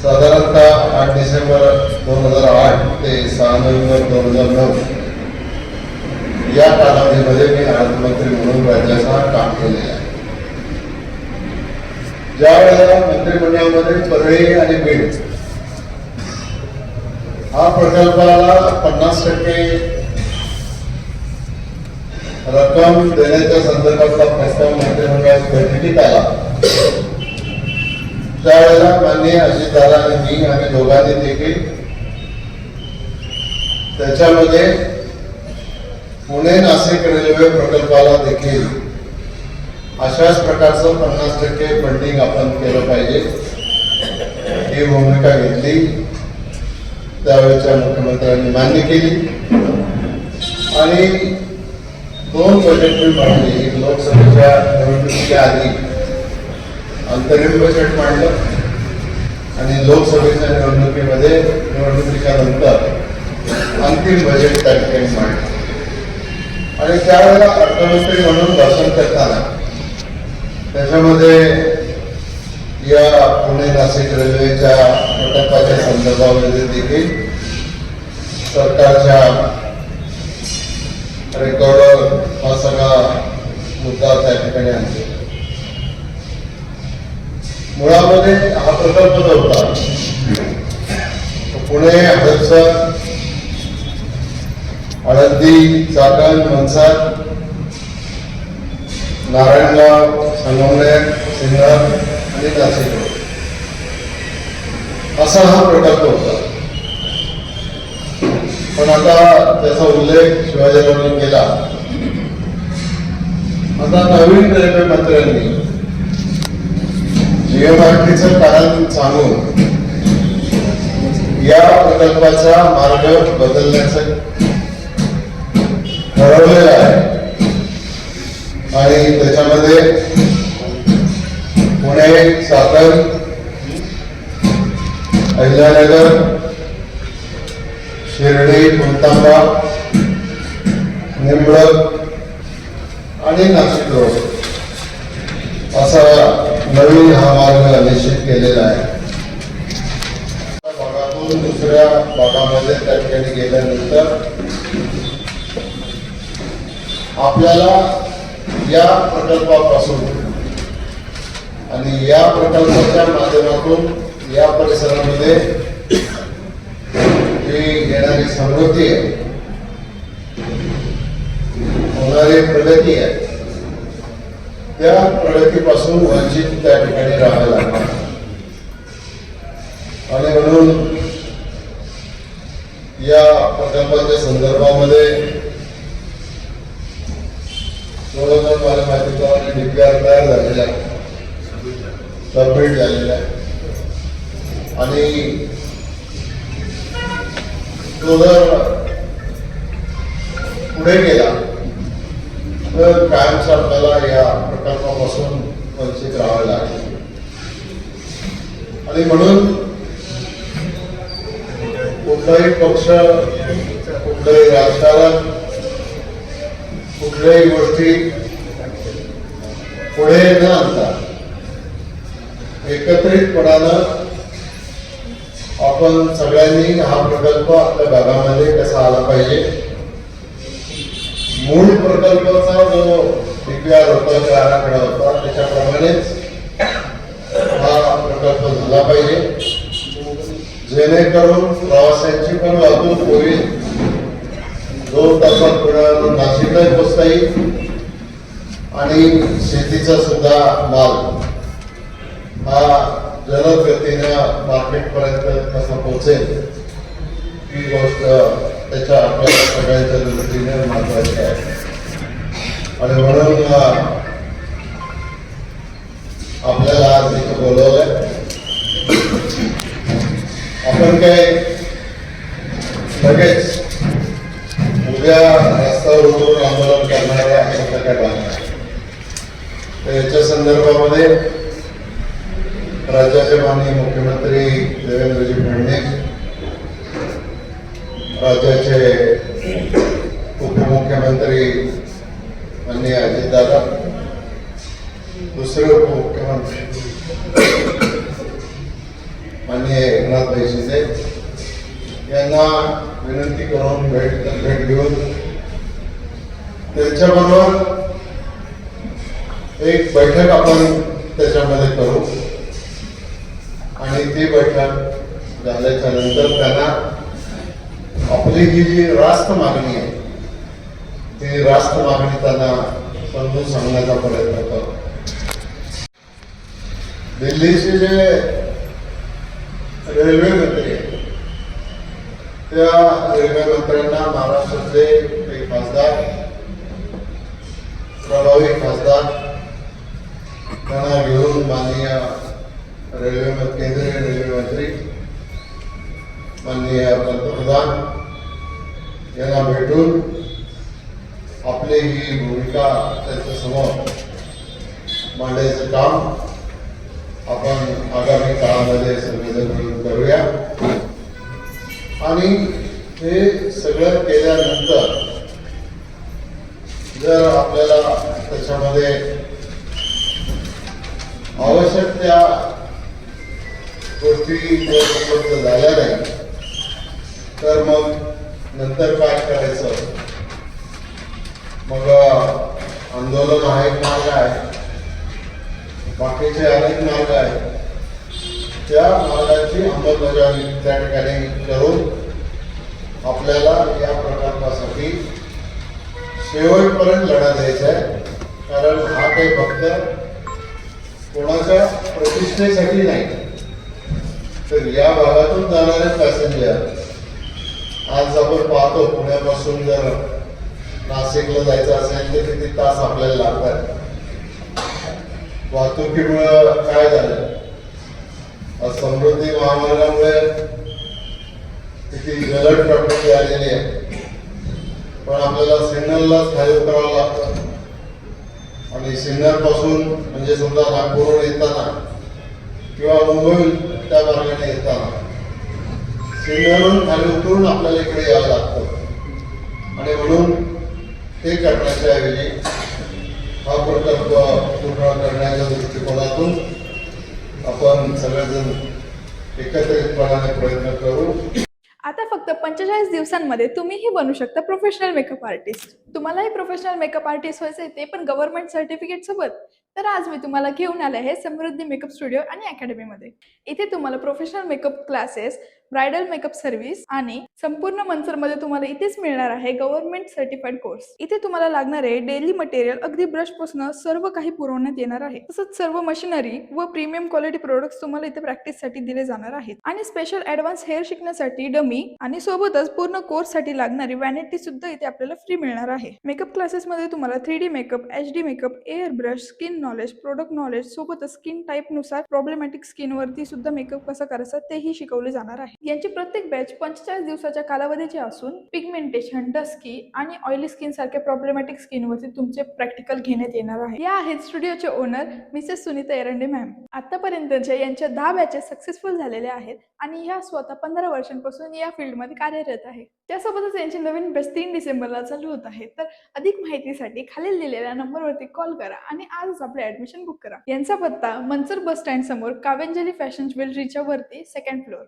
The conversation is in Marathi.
साधारणतः 8 डिसेंबर 2008 ते 6 नोव्हेंबर 2009 या कालावधीमध्ये मी अर्थमंत्री म्हणून राज्याचा काम केलेलं आहे. ज्या वेळेला मंत्रिमंडळामध्ये परळी आणि बीड हा प्रकल्पाला 50% रक्कम देण्याच्या संदर्भातला प्रस्ताव मंत्रिमंडळाच्या बैठकीत आला, त्यावेळेला माननीय अजितदादा आणि मी आम्ही दोघांनी देखील त्याच्यामध्ये पुणे नाशिक रेल्वे प्रकल्पाला देखील अशाच प्रकारचं 50% फंडिंग आपण केलं पाहिजे ही भूमिका घेतली. त्यावेळेच्या मुख्यमंत्र्यांनी मान्य केली आणि 2 बजेट बिल मांडले. एक लोकसभेच्या निवडणुकीच्या आधी अंतरिम बजेट मांडलं आणि लोकसभेच्या निवडणुकीच्या नंतर अंतिम बजेट त्या ठिकाणी मांडलं. आणि त्यावेळेला अर्थमंत्री म्हणून भाषण करताना त्याच्यामध्ये या पुणे नाशिक रेल्वेच्या प्रकल्पाच्या संदर्भामध्ये देखील सरकारच्या रेकॉर्डवर हा सगळा मुद्दा त्या ठिकाणी आणतो. मुळामध्ये हा प्रकल्प जो होता पुणे हडपसर आळंदी चाकण मनसर नारायणगाव संगमनेर सिन्नर आणि नाशिक असा हा प्रकल्प होता. पण आता त्याचा उल्लेख शिवाजीरावांनी केला. आता नवीन रेल्वे मंत्र्यांनी जीएमआरटीचं कारण सांगून या प्रकल्पाचा मार्ग बदलण्याचं ठरवलेलं आहे आणि त्याच्यामध्ये पुणे सातारा अहिल्यानगर शिर्डी कुलतांबा निंबळक आणि नाशिक रोड असा नवीन हा मार्ग निश्चित केलेला आहे. भागातून दुसऱ्या भागामध्ये त्या ठिकाणी गेल्यानंतर आपल्याला या प्रकल्पापासून आणि या प्रकल्पाच्या माध्यमातून या परिसरामध्ये जी येणारी समृद्धी आहे, होणारी प्रगती आहे, त्या प्रगतीपासून वंचित त्या ठिकाणी राहायला लागणार. आणि म्हणून या प्रकल्पाच्या संदर्भामध्ये मला माहिती डीपीआर तयार झालेला आहे, सबमिट झालेला आहे आणि तो जर पुढे गेला तर कायमच आपल्याला या प्रकल्पापासून वंचित राहावं लागेल. आणि म्हणून कुठलाही पक्ष, कुठलंही राजकारण, कुठल्याही गोष्टी पुढे न आणता एकत्रितपणानं आपण सगळ्यांनी हा प्रकल्प आपल्या भागामध्ये कसा आला पाहिजे, मूळ प्रकल्पाचा जो डीपीआर होता, जो आराखडा होता, त्याच्याप्रमाणेच हा प्रकल्प झाला पाहिजे, जेणेकरून प्रवाशांची पण वाहतूक होईल, 2 तासात पुण्यावरून नाशिकला पोहोचता येईल आणि शेतीचा सुद्धा माल हा जलद गतीनं मार्केटपर्यंत कसा पोहोचेल ही गोष्ट त्याच्या आपल्या सगळ्यांच्या दृष्टीने महत्वाची आहे. आणि म्हणून आपल्याला आज इथं बोलवलंय. आपण काय लगेच उद्या रस्त्यावर उतरून आंदोलन करणाऱ्या याच्या संदर्भामध्ये राज्याचे माननीय मुख्यमंत्री देवेंद्रजी फडणवीस, राज्याचे उपमुख्यमंत्री माननीय अजितदादा, दुसरे उपमुख्यमंत्री माननीय नक्की करून भेट घेऊन त्यांच्याबरोबर एक बैठक आपण त्याच्यामध्ये करू आणि ती बैठक झाल्याच्या नंतर त्यांना आपली ही जी रास्त मागणी आहे ती रास्त मागणी त्यांना समजून सांगण्याचा प्रयत्न करू. दिल्लीचे जे रेल्वे मंत्री आहेत त्या रेल्वे मंत्र्यांना महाराष्ट्रातले काही खासदार प्रभावी खासदार त्यांना घेऊन माननीय केंद्रीय रेल्वे मंत्री माननीय पंतप्रधान यांना भेटून आपली ही भूमिका त्यांच्या समोर मांडायचं काम आपण आगामी काळामध्ये सर्वजण मिळून करूया. आणि हे सगळं केल्यानंतर जर आपल्याला त्याच्यामध्ये आवश्यक त्या गोष्टी जर उपलब्ध झाल्या नाही तर मग नंतर काय करायचं. मग आंदोलन हा एक मार्ग आहे, बाकीचे अनेक मार्ग आहेत. त्या मार्गाची अंमलबजावणी त्या ठिकाणी करून आपल्याला या प्रकल्पासाठी शेवटपर्यंत लढा द्यायचा आहे. कारण हा काही फक्त कोणाच्या प्रतिष्ठेसाठी नाही, तर या भागातून जाणारे पॅसेंजर आज आपण पाहतो पुण्यापासून जर नाशिकला जायचं असेल तर किती तास आपल्याला लागतात. वाहतुकीमुळं काय झालं, समृद्धी महामार्गामुळे किती जलद प्रकृती आलेली आहे, पण आपल्याला सिग्नललाच खाली उतरावं लागतं. आणि सिग्नल पासून म्हणजे समजा नागपूरहून येताना किंवा मुंबई त्या मार्गाने येताना सिग्नलहून खाली उतरून आपल्याला इकडे यावं लागतं. आणि म्हणून ते करण्याच्या ऐवजी हा प्रकल्प पूर्ण करण्याच्या दृष्टिकोनातून आपण सगळेजण एकत्रितपणाने प्रयत्न करू. आता फक्त 45 दिवसांमध्ये तुम्हीही बनू शकता प्रोफेशनल मेकअप आर्टिस्ट. तुम्हालाही प्रोफेशनल मेकअप आर्टिस्ट व्हायचे ते पण गव्हर्नमेंट सर्टिफिकेट सोबत. तर आज मी तुम्हाला घेऊन आले आहे समृद्धी मेकअप स्टुडिओ आणि अकॅडमीमध्ये. इथे तुम्हाला professional makeup classes, bridal makeup service आणि संपूर्ण मंचरमध्ये तुम्हाला इथेच मिळणार आहे गव्हर्नमेंट सर्टिफाईड कोर्स. इथे तुम्हाला लागणारे डेली मटेरियल अगदी ब्रश पासून सर्व काही पुरवण्यात येणार आहे. तसंच सर्व मशिनरी व प्रीमियम क्वालिटी प्रोडक्ट्स तुम्हाला इथे प्रॅक्टिससाठी दिले जाणार आहेत. आणि स्पेशल ऍडव्हान्स हेअर शिकण्यासाठी डमी आणि सोबतच पूर्ण कोर्स साठी लागणारी वॅनिटी सुद्धा इथे आपल्याला फ्री मिळणार आहे. मेकअप क्लासेस मध्ये तुम्हाला 3D makeup, HD makeup, air brush, skin knowledge, product knowledge सोबतच स्किन टाईप नुसार प्रॉब्लेमॅटिक स्किन वरती सुद्धा मेकअप कसा करायचा तेही शिकवले जाणार आहे. यांची प्रत्येक बॅच 45 दिवसाच्या कालावधीची असून पिगमेंटेशन, डस्की आणि ऑइली स्किन सारख्या प्रॉब्लेमॅटिक स्किन वरती तुमचे प्रॅक्टिकल घेण्यात येणार आहे. या आहेत स्टुडिओचे owner Mrs Sunita Erande ma'am. आतापर्यंतच्या यांच्या 10 बॅचेस सक्सेसफुल झालेल्या आहेत आणि ह्या स्वतः 15 वर्षांपासून या फील्डमध्ये कार्यरत आहे. त्यासोबतच यांची नवीन बॅच 3 डिसेंबरला चालू होत आहे. तर अधिक माहितीसाठी खालील दिलेल्या नंबरवरती कॉल करा आणि आजच आपले ऍडमिशन बुक करा. यांचा पत्ता मंचर बस स्टँड समोर कावेंजली फॅशन ज्वेलरीच्या वरती 2nd फ्लोअर.